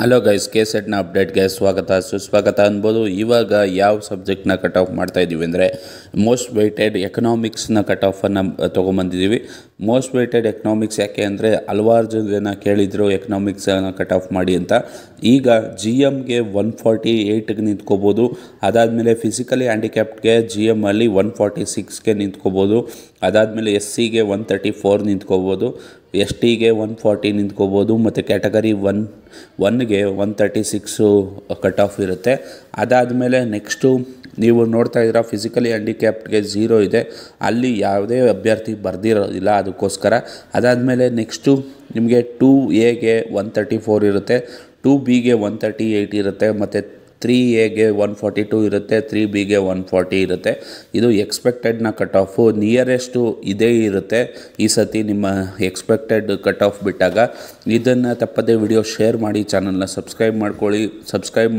Hello guys, K ಸೆಟ್ನ ಅಪ್ಡೇಟ್ಗೆ ಸ್ವಾಗತ ಸುಸ್ವಾಗತ ಅನ್ಬೋದು. ಇವಾಗ ಯಾವ ಸಬ್ಜೆಕ್ಟ್ನ ಕಟ್ ಆಫ್ ಮಾಡ್ತಾ ಇದ್ದೀವಿ ಅಂದರೆ ಮೋಸ್ಟ್ ವೆಯ್ಟೆಡ್ ಎಕನಾಮಿಕ್ಸ್ನ ಕಟ್ ಆಫನ್ನು ತೊಗೊಂಬಂದಿದ್ದೀವಿ. ಮೋಸ್ಟ್ ವೆಯ್ಟೆಡ್ ಎಕನಾಮಿಕ್ಸ್ ಯಾಕೆ ಅಂದರೆ ಹಲವಾರು ಜನ ಕೇಳಿದರು ಎಕನಾಮಿಕ್ಸನ್ನು ಕಟ್ ಆಫ್ ಮಾಡಿ ಅಂತ. ಈಗ ಜಿ ಎಮ್ಗೆ 148ಗೆ ನಿಂತ್ಕೋಬೋದು. ಅದಾದಮೇಲೆ ಫಿಸಿಕಲಿ ಹ್ಯಾಂಡಿಕ್ಯಾಪ್ಡ್ಗೆ ಜಿ ಎಮ್ಮಲ್ಲಿ 146ಗೆ ನಿಂತ್ಕೋಬೋದು. ಅದಾದಮೇಲೆ ಎಸ್ ಸಿಗೆ 134 ನಿಂತ್ಕೋಬೋದು, ಎಸ್ ಟಿಗೆ 140 ನಿಂತ್ಕೋಬೋದು, ಮತ್ತು ಕ್ಯಾಟಗರಿ 1ಗೆ 136 ಕಟ್ ಆಫ್ ಇರುತ್ತೆ. ಅದಾದಮೇಲೆ ನೆಕ್ಸ್ಟು ನೀವು ನೋಡ್ತಾ ಇದ್ದೀರಾ ಫಿಸಿಕಲಿ ಹ್ಯಾಂಡಿಕ್ಯಾಪ್ಡ್ಗೆ 0 ಇದೆ, ಅಲ್ಲಿ ಯಾವುದೇ ಅಭ್ಯರ್ಥಿ ಬರೆದಿರೋದಿಲ್ಲ ಅದಕ್ಕೋಸ್ಕರ. ಅದಾದಮೇಲೆ ನೆಕ್ಸ್ಟು ನಿಮಗೆ 2ಎಗೆ 134 ಇರುತ್ತೆ, 2ಬಿಗೆ 138 ಇರುತ್ತೆ, ಮತ್ತು 3ಎಗೆ 142 ಇರುತ್ತೆ, 3ಬಿಗೆ 140 ಇರುತ್ತೆ. ಇದು ಎಕ್ಸ್ಪೆಕ್ಟೆಡ್ನ ಕಟ್ ಆಫು. ನಿಯರೆಸ್ಟು ಇದೇ ಇರುತ್ತೆ ಈ ಸತಿ ನಿಮ್ಮ ಎಕ್ಸ್ಪೆಕ್ಟೆಡ್ ಕಟ್ ಆಫ್ ಬಿಟ್ಟಾಗ. ಇದನ್ನು ತಪ್ಪದೇ ವಿಡಿಯೋ ಶೇರ್ ಮಾಡಿ, ಚಾನಲ್ನ ಸಬ್ಸ್ಕ್ರೈಬ್ ಮಾಡ್ಕೊಳ್ಳಿ. ಸಬ್ಸ್ಕ್ರೈಬ್